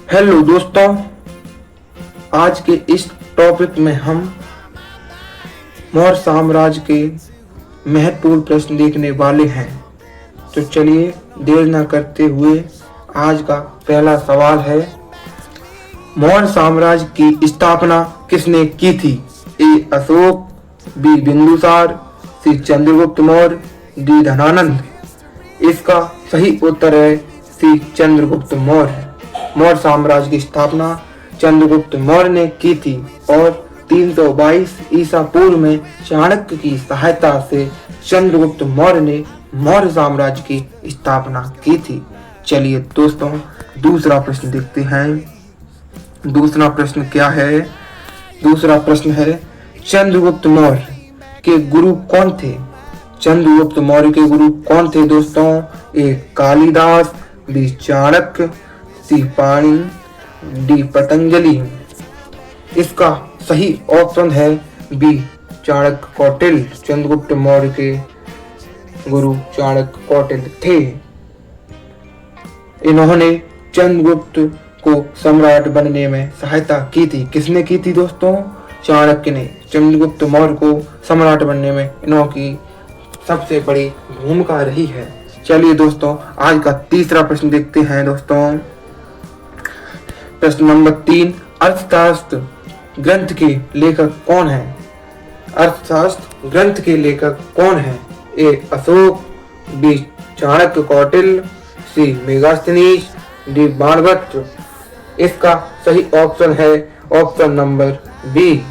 Hello दोस्तों, आज के इस टॉपिक में हम मौर्य साम्राज्य के महत्वपूर्ण प्रश्न देखने वाले हैं। तो चलिए देर न करते हुए आज का पहला सवाल है, मौर्य साम्राज्य की स्थापना किसने की थी? ए Ashoka, B Bindusara, C Chandragupta Maurya, D Dhanananda. इसका सही उत्तर है सी चंद्रगुप्त मौर्य। मौर्य साम्राज्य की स्थापना चंद्रगुप्त मौर्य ने की थी और 322 ईसा पूर्व में चाणक्य की सहायता से चंद्रगुप्त मौर्य ने मौर्य साम्राज्य की स्थापना की थी। चलिए दोस्तों दूसरा प्रश्न देखते हैं। दूसरा प्रश्न क्या है? दूसरा प्रश्न है, चंद्रगुप्त मौर्य के गुरु कौन थे? चंद्रगुप्त मौर्य के गुरु कौन थे दोस्तों? ए कालिदास, बी चाणक्य, सी पाणि, डी पतंजलि। इसका सही ऑप्शन है बी चाणक्य कौटिल्य। चंद्रगुप्त मौर्य के गुरु चाणक्य कौटिल्य थे। इन्होंने चंद्रगुप्त को सम्राट बनने में सहायता की थी। किसने की थी दोस्तों? चाणक्य ने चंद्रगुप्त मौर्य को सम्राट बनने में इनकी सबसे बड़ी भूमिका रही है। चलिए दोस्तों आज का तीसरा प्रश्न देखते हैं। दोस्तों प्रश्न नंबर 3, अर्थशास्त्र ग्रंथ के लेखक कौन है? अर्थशास्त्र ग्रंथ के लेखक कौन है? ए अशोक, बी चाणक्य कौटिल्य, सी मेगास्थनीज, डी बाणभट्ट। इसका सही ऑप्शन है ऑप्शन नंबर बी,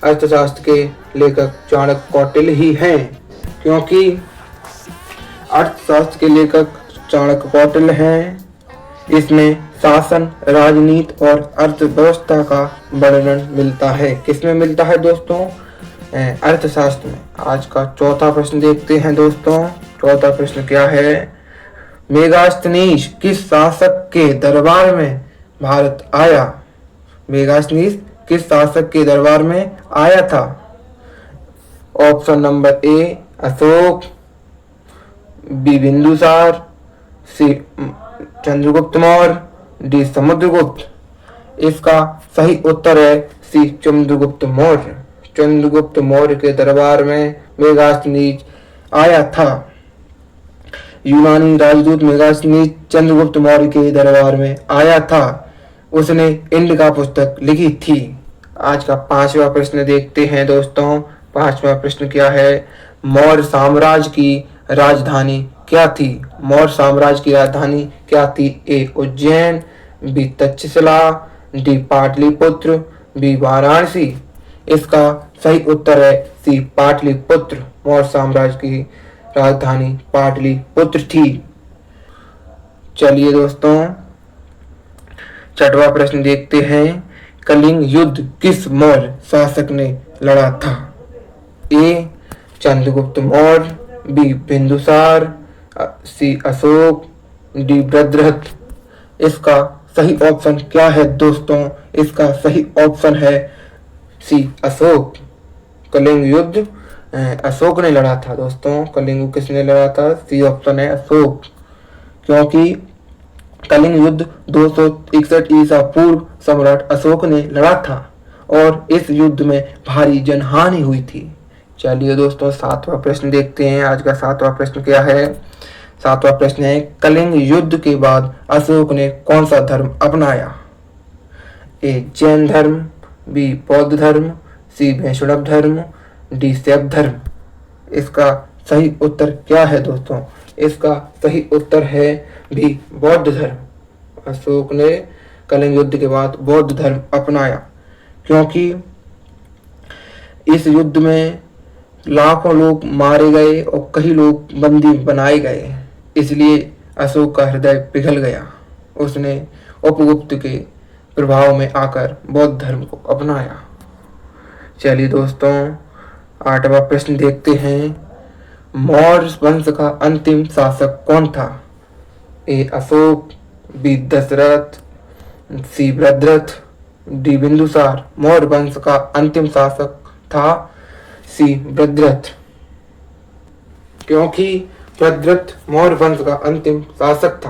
अर्थशास्त्र के लेखक चाणक्य कौटिल्य ही हैं, क्योंकि अर्थशास्त्र के लेखक चाणक्य कौटिल्य हैं। इसमें शासन, राजनीति और अर्थव्यवस्था का वर्णन मिलता है। किसमें मिलता है दोस्तों? अर्थशास्त्र में। आज का चौथा प्रश्न देखते हैं दोस्तों। चौथा प्रश्न क्या है? मेगास्थनीज किस शासक के दरबार में भारत आया? मेगास्थनीज किस शासक के दरबार में आया था? Option number A Ashoka, B Bindusara, C Chandragupta Maurya, D Samudragupta. इसका सही उत्तर है सी चंद्रगुप्त मौर्य। चंद्रगुप्त मौर्य के दरबार में मेगास्थनीज आया था। यूनानी राजदूत मेगास्थनीज चंद्रगुप्त मौर्य के दरबार में आया था। उसने इंडिका पुस्तक लिखी थी। आज का पांचवा प्रश्न देखते हैं दोस्तों। पांचवा प्रश्न क्या है? मौर्य साम्राज्य की राजधानी क्या थी? मौर्य साम्राज्य की राजधानी क्या थी? A Ujjain, B Takshashila, D Pataliputra, B Varanasi. इसका सही उत्तर है सी पाटलिपुत्र। मौर्य साम्राज्य की राजधानी पाटलिपुत्र थी। चलिए दोस्तों छठवां प्रश्न देखते हैं। कलिंग युद्ध किस मौर्य शासक ने लड़ा था? ए चंद्रगुप्त मौर्य, बी बिंदुसार, सी अशोक, डी भद्रथ। इसका सही ऑप्शन क्या है दोस्तों? इसका सही ऑप्शन है सी अशोक। कलिंग युद्ध अशोक ने लड़ा था दोस्तों। कलिंग किसने लड़ा था? सी ऑप्शन है अशोक, क्योंकि कलिंग युद्ध 261 ईसा पूर्व सम्राट अशोक ने लड़ा था और इस युद्ध में भारी जनहानि हुई थी। चलिए दोस्तों सातवां प्रश्न देखते हैं। आज का सातवां प्रश्न क्या है? सातवां प्रश्न है, कलिंग युद्ध के बाद अशोक ने कौन सा धर्म अपनाया? ए जैन धर्म, बी बौद्ध धर्म, सी वैष्णव धर्म, डी शैव धर्म। इसका सही उत्तर क्या है दोस्तों? इसका सही उत्तर है भी बौद्ध धर्म। अशोक ने कलिंग युद्ध के बाद बौद्ध धर्म अपनाया, क्योंकि इस युद्ध में लाखों लोग मारे गए और कई लोग बंदी बनाए गए। इसलिए अशोक का हृदय पिघल गया। उसने उपगुप्त के प्रभाव में आकर बौद्ध धर्म को अपनाया। चलिए दोस्तों आठवां प्रश्न देखते हैं। मौर्य वंश का अंतिम शासक कौन था? ए अशोक, बी दशरथ, सी भद्रथ, डी बिंदुसार। मौर्य वंश का अंतिम शासक था सी भद्रथ, क्योंकि भद्रथ मौर्य वंश का अंतिम शासक था।